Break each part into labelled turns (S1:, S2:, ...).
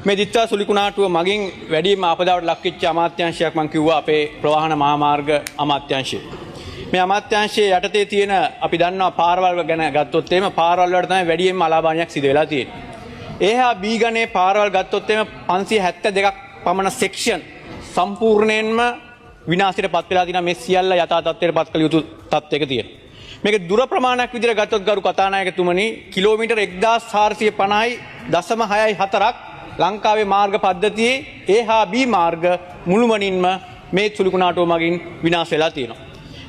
S1: මේ දිත්තා සුලිකුණාටුව මගින් වැඩිම ආපදාවට ලක්වෙච්ච අමාත්‍යාංශයක් මම කිව්වා අපේ ප්‍රවාහන මහාමාර්ග අමාත්‍යාංශය. මේ අමාත්‍යාංශයේ යටතේ තියෙන අපි දන්නවා පාරවල් ගැන ගත්තොත් එහෙම පාරවල් වලට තමයි වැඩිම අලාභාණයක් සිදු වෙලා තියෙන්නේ. ඒහා B ගණේ පාරවල් ගත්තොත් එහෙම 572ක් පමණ සෙක්ෂන් සම්පූර්ණයෙන්ම විනාශයට පත් වෙලා තියෙනවා. මේ සියල්ල යථා තත්ත්වයට පත් කළ යුතු තත්ත්වයක තියෙනවා. මේක දුර ප්‍රමාණයක් විදිහට ගත්තොත් ගරු කතානායකතුමනි කිලෝමීටර් 1450.664ක් ලංකාවේ මාර්ග පද්ධතියේ A හා B මාර්ග මුළුමනින්ම මේ සුලිකුණාටුව මගින් විනාශ වෙලා තියෙනවා.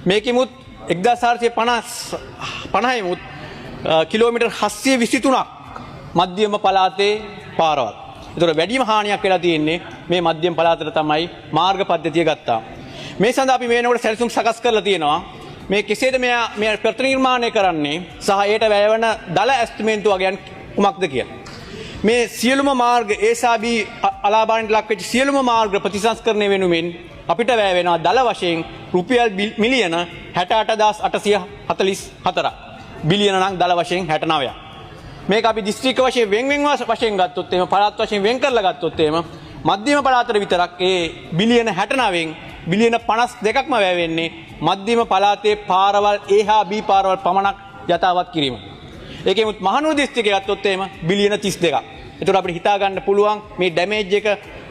S1: මේකෙමුත් 1450 මුත් කිලෝමීටර් 723ක් මධ්‍යම පළාතේ පාරවල්. ඒතර වැඩිම හානියක් වෙලා තියෙන්නේ මේ මධ්‍යම පළාතට තමයි මාර්ග පද්ධතිය ගත්තා. මේ සඳහා අපි මේනකොට සැලසුම් සකස් කරලා තියෙනවා. මේ කෙසේද මේ ප්‍රතිනිර්මාණය කරන්නේ සහ ඒට වැයවන දල ඇස්තිමේන්තු වගයන් කුමක්ද කියලා. මේ සියලුම මාර්ග A සහ B අලාභාණයට ලක් වෙච්ච සියලුම මාර්ග ප්‍රතිසංස්කරණය වෙනුවෙන් අපිට වැය වෙනවා දල වශයෙන් රුපියල් මිලියන 68,844. බිලියන නම් දල වශයෙන් 69ක්. මේක අපි දිස්ත්‍රික්ක වශයෙන් වෙන් වශයෙන් ගත්තොත් එහෙම පළාත් වශයෙන් වෙන් කරලා ගත්තොත් එහෙම මධ්‍යම පළාතට විතරක් ඒ බිලියන 69න් බිලියන 52ක්ම වැය වෙන්නේ මධ්‍යම පළාතේ පාරවල් A හා B පාරවල් පමණක් යථාවත් කිරීම. ඒකෙමුත් මහනුවර දිස්ත්‍රික්කය ගත්තොත් එහෙම බිලියන 32ක්. ඒතකොට අපිට හිතා ගන්න පුළුවන් මේ ඩැමේජ් එක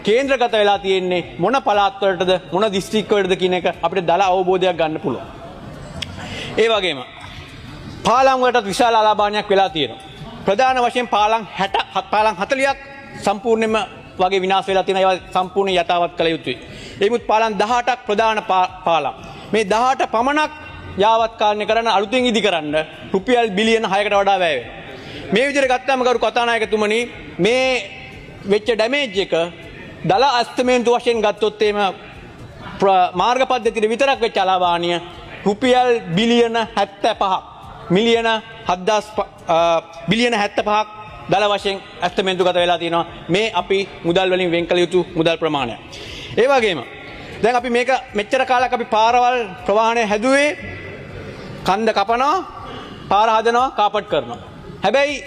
S1: කේන්ද්‍රගත වෙලා තියෙන්නේ මොන පළාත් වලටද මොන දිස්ත්‍රික්ක වලටද කියන එක අපිට දල අවබෝධයක් ගන්න පුළුවන්. ඒ වගේම පාලම් වලටත් විශාල අලාභාණයක් වෙලා තියෙනවා. ප්‍රධාන වශයෙන් පාලම් 40ක් සම්පූර්ණයෙන්ම වගේ විනාශ වෙලා තියෙනවා. ඒවා සම්පූර්ණ යථාවත් කළ යුතුයි. ඒමුත් පාලම් 18ක් ප්‍රධාන පාලම්. මේ 18 පමණක් යාවත් කාරණය කරන්න අලුතෙන් ඉදි කරන්න රුපියල් බිලියන 6කට වඩා වැය වෙනවා. මේ විදිහට ගත්තාම ගරු කතානායකතුමනි මේ වෙච්ච ඩැමේජ් එක දල අස්තමේන්තු වශයෙන් ගත්තොත් එහෙම මාර්ග පද්ධතියේ විතරක් වෙච්ච අලාභාණිය රුපියල් බිලියන 75ක් මිලියන 7000 බිලියන 75ක් දල වශයෙන් අස්තමේන්තු ගත වෙලා තියෙනවා. මේ අපි මුදල් වලින් වෙන් කළ යුතු මුදල් ප්‍රමාණය. ඒ වගේම දැන් අපි මේක මෙච්චර කාලයක් අපි පාරවල් ප්‍රවාහනය හැදුවේ කන්ද කපනවා පාර හදනවා කාපට් කරනවා. හැබැයි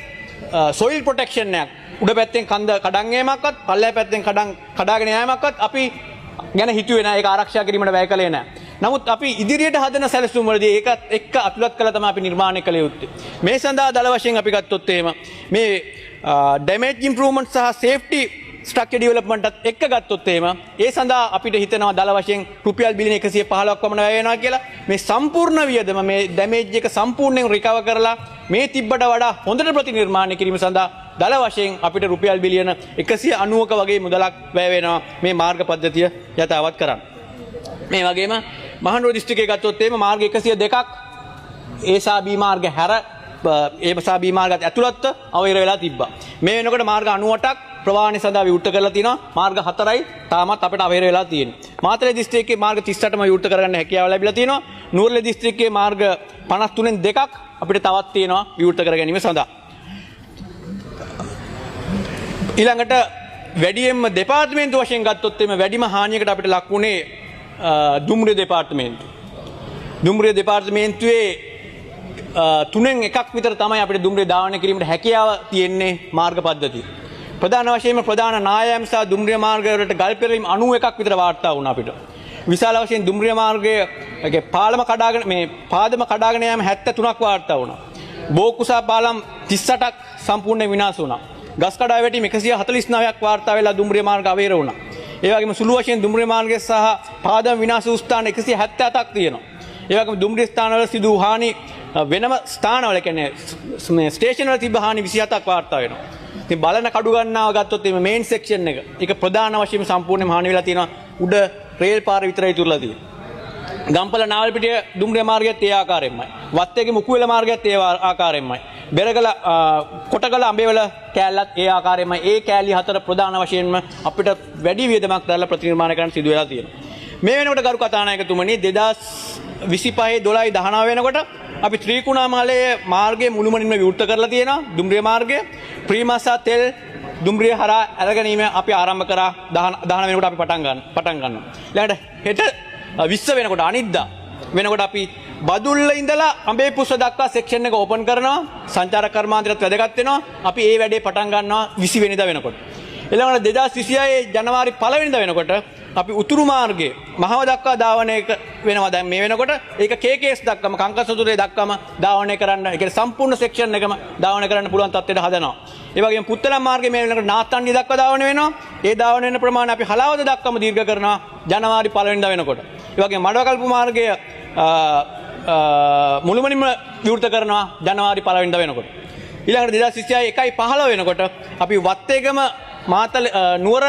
S1: සොයිල් ප්‍රොටෙක්ෂන් එකක් උඩ පැත්තෙන් කන්ද කඩන් යෑමක්වත් පල්ලෙහා පැත්තෙන් කඩාගෙන යෑමක්වත් අපි ගැන හිතුවේ නැහැ. ඒක ආරක්ෂා කිරීමට වැය කළේ නැහැ. නමුත් අපි ඉදිරියට හදන සැලසුම් වලදී ඒකත් එක්ක අතුලත් කළා තමයි අපි නිර්මාණය කළ යුත්තේ. මේ සඳහා දල වශයෙන් අපි ගත්තොත් එහෙම මේ ඩැමේජ් ඉම්ප්‍රූව්මන්ට් සහ සේෆ්ටි ස්ට්‍රක්චර් ඩෙවලොප්මන්ට්ත් එක්ක ගත්තොත් එහෙම ඒ සඳහා අපිට හිතෙනවා දල වශයෙන් රුපියල් බිලියන 115ක් පමණ වැය වෙනවා කියලා. මේ සම්පූර්ණ වියදම මේ ඩැමේජ් එක සම්පූර්ණයෙන් රිකවර් කරලා මේ තිබ්බට වඩා හොඳට ප්‍රතිනිර්මාණය කිරීම සඳහා දල වශයෙන් අපිට රුපියල් බිලියන 190ක වගේ මුදලක් වැය වෙනවා මේ මාර්ග පද්ධතිය යථාවත් කරන්න. මේ වගේම මහනුවර දිස්ත්‍රික්කයේ ගත්තොත් එහෙම මාර්ග 102ක් A සහ B මාර්ග හැර A සහ B මාර්ගات ඇතුළත්ව අවහිර වෙලා තිබ්බා. මේ වෙනකොට මාර්ග 98ක් ප්‍රවාහනය සඳහා විවෘත කරලා තිනවා. මාර්ග 4යි තාමත් අපිට අවහිර වෙලා තියෙන්නේ. මාතලේ දිස්ත්‍රික්කයේ මාර්ග 38ම විවෘත කරගන්න හැකියාව ලැබිලා තිනවා. නුවරඑළිය දිස්ත්‍රික්කයේ මාර්ග 53න් දෙකක් අපිට තවත් තියෙනවා විවෘත කර ගැනීම සඳහා. ඊළඟට වැඩියෙන්ම දෙපාර්තමේන්තු වශයෙන් ගත්තොත් එimhe වැඩිම හානියකට අපිට ලක් වුණේ දුම්රිය දෙපාර්තමේන්තුව. දුම්රිය දෙපාර්තමේන්තුවේ තුනෙන් එකක් විතර තමයි අපිට දුම්රිය ධාවනය කිරීමට හැකියාව තියෙන්නේ මාර්ග පද්ධතිය. ප්‍රධාන වශයෙන්ම ප්‍රධාන නායම් සහ දුම්රිය මාර්ග වලට ගල් පෙරලීම් 91ක් විතර වාර්තා වුණා අපිට. විශාල වශයෙන් දුම්රිය මාර්ගයේ පාදම කඩාගෙන යාම 73ක් වාර්තා වුණා. බෝකුසා පාලම් 38ක් සම්පූර්ණ විනාශ වුණා. ගස් කඩා වැටීම් 149ක් වාර්තා වෙලා දුම්රිය මාර්ග අවහිර වුණා. ඒ වගේම සුළු වශයෙන් දුම්රිය මාර්ගය සහ පාදම විනාශ වූ ස්ථාන 177ක් තියෙනවා. ඒ වගේම දුම්රිය ස්ථානවල සිදු වූ හානි වෙනම ස්ථානවල කියන්නේ මේ ස්ටේෂන් වල තිබ්බ හානි 27ක් වාර්තා වෙනවා. ඉතින් බලන කඩු ගන්නාව ගත්තොත් මේ මේන් සෙක්ෂන් එක ඒක ප්‍රධාන වශයෙන් සම්පූර්ණයෙන්ම හානි වෙලා තියෙනවා. උඩ රේල් පාර විතරයි ඉතුරුලා තියෙන්නේ. ගම්පල නාවල්පිටිය දුම්රිය මාර්ගයත් ඒ ආකාරයෙන්මයි. වත්තේගේ මුකුවෙල මාර්ගයත් ඒ ආකාරයෙන්මයි. බෙරගල කොටගල අඹේවල කෑල්ලත් ඒ ආකාරයෙන්මයි. ඒ කෑලි හතර ප්‍රධාන වශයෙන්ම අපිට වැඩි වියදමක් දාලා ප්‍රතිනිර්මාණය කරන්න සිදු වෙලා තියෙනවා. මේ වෙනකොට ගරු කතානායකතුමනි 2025 12 19 වෙනකොට අපි ත්‍රිකුණාමලයේ මාර්ගයේ මුළුමනින්ම විවෘත කරලා තියෙනවා. දුම්රිය මාර්ගය ප්‍රීමසා තෙල් දුම්රිය හරහා අරගෙනීම අපි ආරම්භ කරා 19 වෙනකොට අපි පටන් ගන්නවා. ඊළඟට හෙට 20 වෙනකොට අනිද්දා වෙනකොට අපි බදුල්ල ඉඳලා අඹේපුස්ස දක්වා සෙක්ෂන් එක ඕපන් කරනවා. සංචාරක කර්මාන්තයත් වැදගත් වෙනවා. අපි ඒ වැඩේ පටන් ගන්නවා 20 වෙනිදා වෙනකොට. ඊළඟට 2026 ජනවාරි 1 වෙනිදා වෙනකොට අපි උතුරු මාර්ගයේ මහව දක්වා ධාවනය වෙනවා. දැන් මේ වෙනකොට ඒක KKS දක්වාම කංකසතුරේ දක්වාම ධාවනය කරන්න, ඒ කියන්නේ සම්පූර්ණ සෙක්ෂන් එකම ධාවනය කරන්න පුළුවන් තත්ත්වයට හදනවා. ඒ වගේම පුත්තලම් මාර්ගයේ මේ වෙනකොට නාත්තන්ඩිය දක්වා ධාවනය වෙනවා. ඒ ධාවනය වෙන ප්‍රමාණය අපි හලාවත දක්වාම දීර්ඝ කරනවා ජනවාරි 1 වෙනිදා වෙනකොට. ඒ වගේම මඩවකල්පු මාර්ගය මුළුමනින්ම විවෘත කරනවා ජනවාරි 1 වෙනිදා වෙනකොට. ඊළඟට 2026 1/15 වෙනකොට අපි වත්තේගම මාතල නුවර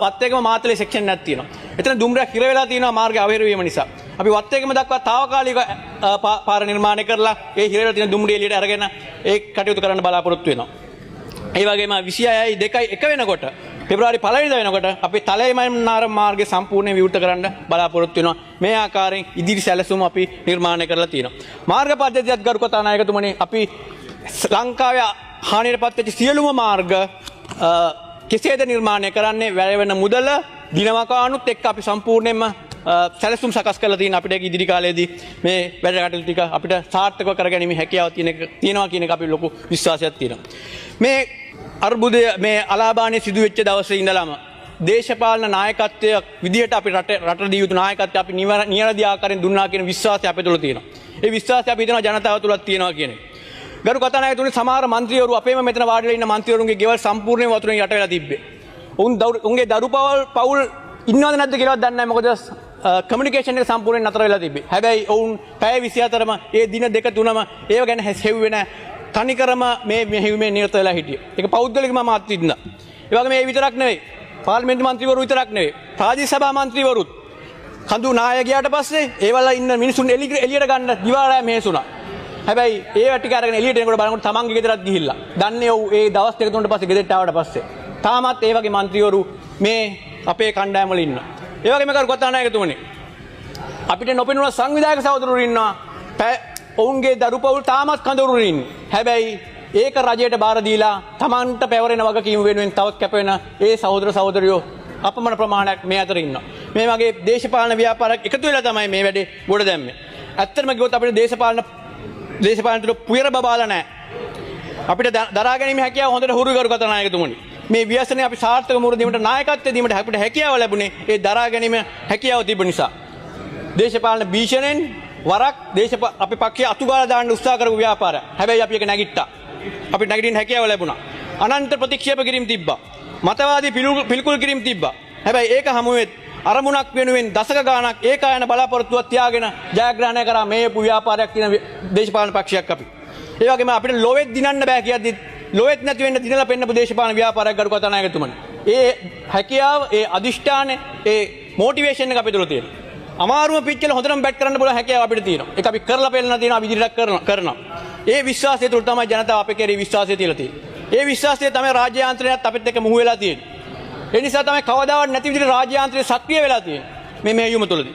S1: වත්තේගම මාතලේ සෙක්ෂන් එකක් තියෙනවා. එතන දුම්රියක් හිර වෙලා තියෙනවා මාර්ගය අවහිර වීම නිසා. අපි වත්තේගම දක්වා తాවකාලික පාර නිර්මාණය කරලා ඒ හිර වෙලා තියෙන දුම්රිය එළියට අරගෙන ඒ කටයුතු කරන්න බලාපොරොත්තු වෙනවා. ඒ වගේම 26/2/1 වෙනකොට පෙබරවාරි 1 වෙනිදා වෙනකොට අපි තලේමන්නාරම් මාර්ගය සම්පූර්ණයෙන් විවෘත කරන්න බලාපොරොත්තු වෙනවා. මේ ආකාරයෙන් ඉදිරි සැලසුම අපි නිර්මාණය කරලා තියෙනවා. මාර්ග පද්ධතියත් ගරු කතානායකතුමනි අපි ලංකාවේ හානියටපත් වෙච්ච සියලුම මාර්ග කෙසේද නිර්මාණය කරන්නේ වැය වෙන මුදල දිනවකානුත් එක්ක අපි සම්පූර්ණයෙන්ම සැලසුම් සකස් කරලා තියෙන අපිට ඉදිරි කාලයේදී මේ වැඩ කටයුතු ටික අපිට සාර්ථකව කරගැනීමේ හැකියාව තියෙනවා කියන එක අපි ලොකු විශ්වාසයක් තියෙනවා. මේ අර්බුදය මේ අලාභාණය සිදු වෙච්ච දවසේ ඉඳලම දේශපාලන නායකත්වය විදිහට අපි රට දී යුතු නායකත්වය අපි නිවැරදි ආකාරයෙන් දුන්නා කියන විශ්වාසය අපේ තුළ තියෙනවා. ඒ විශ්වාසය අපි හිතනවා ජනතාව තුළත් තියෙනවා කියන එක. ගරු කතානායකතුනි සමහර මන්ත්‍රීවරු අපේම මෙතන වාඩිලා ඉන්න මන්ත්‍රීවරුන්ගේ ගෙවල් සම්පූර්ණයෙන් වතුරෙන් යට වෙලා තිබ්බේ. උන්ගේ දරු පවුල් ඉන්නවද නැද්ද කියලාවත් දන්නේ නැහැ. මොකද කමියුනිකේෂන් එක සම්පූර්ණයෙන් නතර වෙලා තිබ්බේ. හැබැයි ඔවුන් පැය 24ම ඒ දින දෙක තුනම ඒව ගැන හෙව්වේ නැහැ. තනිකරම මේ මෙහෙයුමේ නිරත වෙලා හිටියේ. ඒක පෞද්ගලිකව මම අත්විඳිනා. ඒ වගේම මේ විතරක් නෙවෙයි. පාර්ලිමේන්තු මන්ත්‍රීවරු විතරක් නෙවෙයි. ප්‍රාදේශීය සභා මන්ත්‍රීවරුත් කඳු නායකයාට පස්සේ ඒවල ඉන්න මිනිසුන් එළියට ගන්න දිවාරය මෙහෙසුණා. හැබැයි ඒ ටික අරගෙන එළියට එනකොට බලනකොට තමන්ගේ ගෙදරත් ගිහිල්ලා. දන්නේ ඔව් ඒ දවස් දෙක තුනට පස්සේ ගෙදරට ආවට පස්සේ. තාමත් ඒ වගේ മന്ത്രിවරු මේ අපේ කණ්ඩායම වල ඉන්නවා. ඒ වගේම කරු කතානායකතුමනි අපිට නොපෙනුන සංවිධායක සහෝදරවරු ඉන්නවා. ඔවුන්ගේ දරුපවුල් තාමත් කඳවුරු ඉන්නේ. හැබැයි ඒක රජයට බාර දීලා තමන්ට පැවරෙන වගකීම වෙනුවෙන් තවත් කැපවෙන ඒ සහෝදර සහෝදරියෝ අපමණ ප්‍රමාණයක් මේ අතර ඉන්නවා. මේ වගේ දේශපාලන ව්‍යාපාරයක් එකතු වෙලා තමයි මේ වැඩේ ගොඩ දැම්මේ. ඇත්තටම කිව්වොත් අපිට දේශපාලනට පුයර බබාලා නැහැ. අපිට දරා ගැනීම හැකියාව හොඳට හුරු කරු කතානායකතුමනි. මේ ව්‍යසනේ අපි සාර්ථක මුහුණ දීමට නායකත්වය දීමට අපිට හැකියාව ලැබුණේ ඒ දරා ගැනීම හැකියාව තිබු නිසා. දේශපාලන භීෂණයෙන් වරක් අපේ පක්ෂයේ අතුගාලා දාන්න උත්සාහ කරපු ව්‍යාපාරය. හැබැයි අපි ඒක නැගිට්ටා. අපිට නැගිටින්න හැකියාව ලැබුණා. අනන්ත ප්‍රතික්ෂේප කිරීම තිබ්බා. මතවාදී පිළිකුල් කිරීම තිබ්බා. හැබැයි ඒක හමුවෙත් අරමුණක් වෙනුවෙන් දශක ගාණක් ඒකායන බලාපොරොත්තුවක් තියාගෙන ජයග්‍රහණය කරා මේපු ව්‍යාපාරයක් තියෙන දේශපාලන පක්ෂයක් අපි. ඒ වගේම අපිට ලොවෙත් දිනන්න බෑ කියද්දි ලොවෙත් නැති වෙන්න දිනලා පෙන්නපු දේශපාලන ව්‍යාපාරයක් ගරු කතානායකතුමනි. ඒ හැකියාව, ඒ අදිෂ්ඨානය, ඒ මොටිවේෂන් එක අපිට තියෙනවා. අමාරුම පිච්චල හොඳටම බැට් කරන්න පුළුවන් හැකියාව අපිට තියෙනවා. ඒක අපි කරලා පෙන්නන තියෙනවා, අපි ඉදිරියට කරනවා. ඒ විශ්වාසය තුළ තමයි ජනතාව අපේ කෙරෙහි විශ්වාසය තියලා තියෙන්නේ. ඒ විශ්වාසය තමයි රාජ්‍ය යාන්ත්‍රණයත් අපිත් එක්ක මුහු වෙලා තියෙන්නේ. ඒ නිසා තමයි කවදාවත් නැති විදිහට රාජ්‍ය යාන්ත්‍රණය සක්‍රිය වෙලා තියෙන්නේ. මේ මෙහෙයුම තුළදී.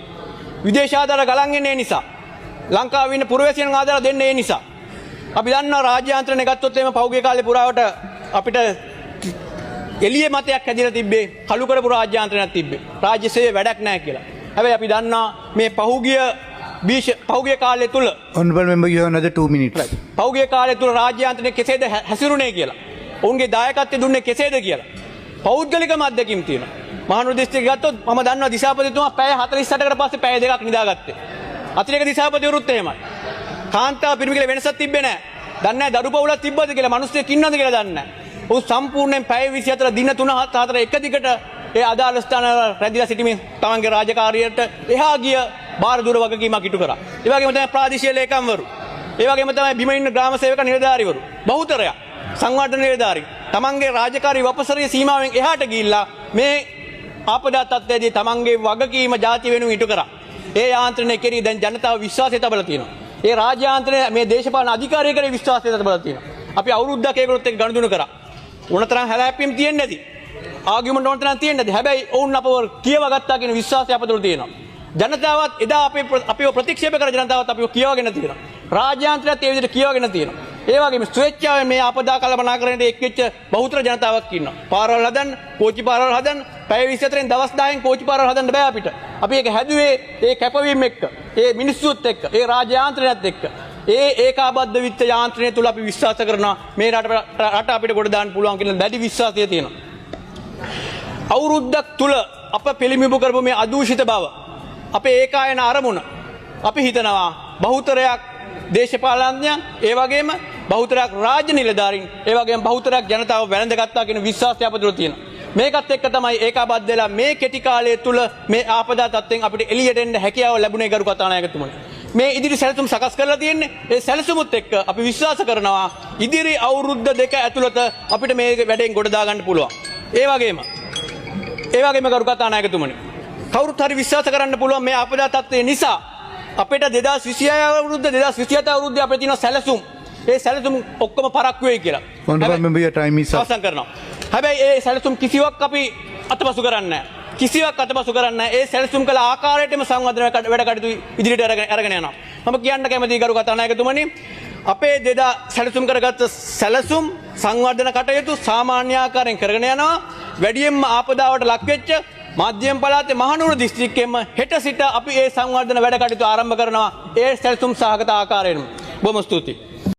S1: විදේශ ආධාර ගලන් එන්නේ ඒ නිසා. ලංකාවේ ඉන්න පුරවැසියන් ආධාර දෙන්නේ ඒ නිසා. අපි දන්නවා රාජ්‍ය යාන්ත්‍රණය ගත්තොත් එහෙම පහුගිය කාලේ පුරාවට අපිට එළියේ මතයක් හැදිලා තිබ්බේ කළු කරපු රාජ්‍ය යාන්ත්‍රණයක් තිබ්බේ. රාජ්‍ය සේවය වැඩක් නැහැ කියලා. හැබැයි අපි දන්නා මේ පහුගිය කාලය තුල
S2: honorable member you have another 2 minutes.
S1: පහුගිය කාලය තුල රාජ්‍ය යාන්ත්‍රණය කෙසේද හැසිරුණේ කියලා. ඔවුන්ගේ දායකත්වය දුන්නේ කෙසේද කියලා. පෞද්ගලිකම අත්දැකීම් තියෙනවා. මහනුවර දිස්ත්‍රික්කය ගත්තොත් මම දන්නවා දිසාපතිතුමා පැය 48කට පස්සේ පැය දෙකක් නිදාගත්තේ. අතිරේක දිසාපතිවරුත් එහෙමයි. කාන්තාව පිරිමි කියලා වෙනසක් තිබ්බේ නැහැ. දන්නේ නැහැ දරු පවුලක් තිබ්බද කියලා, මිනිස්සෙක් ඉන්නවද කියලා දන්නේ නැහැ. ඔව් සම්පූර්ණයෙන් පැය 24 දින 3-4 එක දිගට ඒ අදාළ ස්ථාන රැඳිලා සිටීමේ තමන්ගේ රාජකාරියට එහා ගිය බාර දුර වගකීමක් ඉටු කරා. ඒ වගේම තමයි ප්‍රාදේශීය ලේකම්වරු. ඒ වගේම තමයි බිම ඉන්න ග්‍රාම සේවක නිලධාරීවරු. බහුතරයක් සංවර්ධන නිලධාරී තමන්ගේ රාජකාරී වපසරිය සීමාවෙන් එහාට ගිහිල්ලා මේ ආපදා තත්ත්වයේදී තමන්ගේ වගකීම ಜಾති වෙනුවෙන් ඉටු කරා. ඒ යාන්ත්‍රණය කෙරෙහි දැන් ජනතාව විශ්වාසය තබලා තියෙනවා. ඒ රාජ්‍ය යාන්ත්‍රණය මේ දේශපාලන අධිකාරිය කෙරෙහි විශ්වාසය තබලා තියෙනවා. අපි අවුරුද්දක් ඒගොල්ලොත් එක්ක ගනුදෙනු කරා. උනතරම් හැලහැප්පීම් තියෙන්නේ නැති. ආගියුමන්ට් ඕනතරම් තියෙන්නේ නැති. හැබැයි ඔවුන් අපව කියව ගත්තා කියන විශ්වාසය අප තුළ තියෙනවා. ජනතාවත් එදා අපිව ප්‍රතික්ෂේප කර ජනතාවත් අපිව කියවගෙන තියෙනවා. රාජ්‍ය යාන්ත්‍රණයත් ඒ විදිහට කියවගෙන තියෙනවා. ඒ වගේම ස්වේච්ඡාවෙන් මේ ආපදා කළමනාකරණයට එක්වෙච්ච බහුතර ජනතාවක් ඉන්නවා. පාරවල් හදන්න, කෝච්චි පාරවල් හදන්න, පැය 24න් දවස් 10න් කෝච්චි පාරවල් හදන්න බෑ අපිට. අපි ඒක හැදුවේ ඒ කැපවීම එක්ක, ඒ මිනිස්සුත් එක්ක, ඒ රාජ්‍ය යාන්ත්‍රණයත් එක්ක. ඒ ඒකාබද්ධ විත්ත යාන්ත්‍රණය තුල අපි විශ්වාස කරනවා මේ රට අපිට කොට දාන්න පුළුවන් කියන දැඩි විශ්වාසය තියෙනවා. අවුරුද්දක් තුල අප පිළිඹු කරපු මේ අදූෂිත බව අපේ ඒකායන අරමුණ අපි හිතනවා බහුතරයක් දේශපාලඥයන් ඒ වගේම බහුතරයක් රාජ්‍ය නිලධාරීන් ඒ වගේම බහුතරයක් ජනතාව වැළඳගත්තා කියන විශ්වාසය අප තුළ තියෙනවා. මේකත් එක්ක තමයි ඒකාබද්ධ වෙලා මේ කෙටි කාලය තුල මේ ආපදා තත්ත්වෙන් අපිට එළියට එන්න හැකියාව ලැබුණේ ගරු කතානායකතුමනි. මේ ඉදිරි සැලසුම් සකස් කරලා තියෙන්නේ. ඒ සැලසුමුත් එක්ක අපි විශ්වාස කරනවා ඉදිරි අවුරුද්ද දෙක ඇතුළත අපිට මේ වැඩෙන් ගොඩ දා ගන්න පුළුවන්. ඒ වගේම ගරු කතානායකතුමනි කවුරුත් හරි විශ්වාස කරන්න පුළුවන් මේ ආපදා තත්ත්වය නිසා අපිට 2026 අවුරුද්ද 2027 අවුරුද්දේ අපිට තියෙන සැලසුම් ඒ සැලසුම් ඔක්කොම පරක්කු වෙයි කියලා.
S2: Honorable member, your time is up.
S1: අවසන් කරනවා. හැබැයි ඒ සැලසුම් කිසිවක් අපි අතපසු කරන්නේ නැහැ. කිසිවක් අතපසු කරන්නේ නැහැ. ඒ සැලසුම් කළ ආකාරයටම සංවර්ධන වැඩ කටයුතු ඉදිරියට අරගෙන යනවා. මම කියන්න කැමතියි ගරු කතානායකතුමනි අපේ සැලසුම් කරගත්ත සැලසුම් සංවර්ධන කටයුතු සාමාන්‍ය ආකාරයෙන් කරගෙන යනවා. වැඩියෙන්ම ආපදාවට ලක් වෙච්ච මධ්‍යම පළාතේ මහනුවර දිස්ත්‍රික්කයෙන්ම හෙට සිට අපි ඒ සංවර්ධන වැඩ කටයුතු ආරම්භ කරනවා. ඒ සැලසුම් සහගත ආකාරයෙන්ම. බොහොම ස්තුතියි.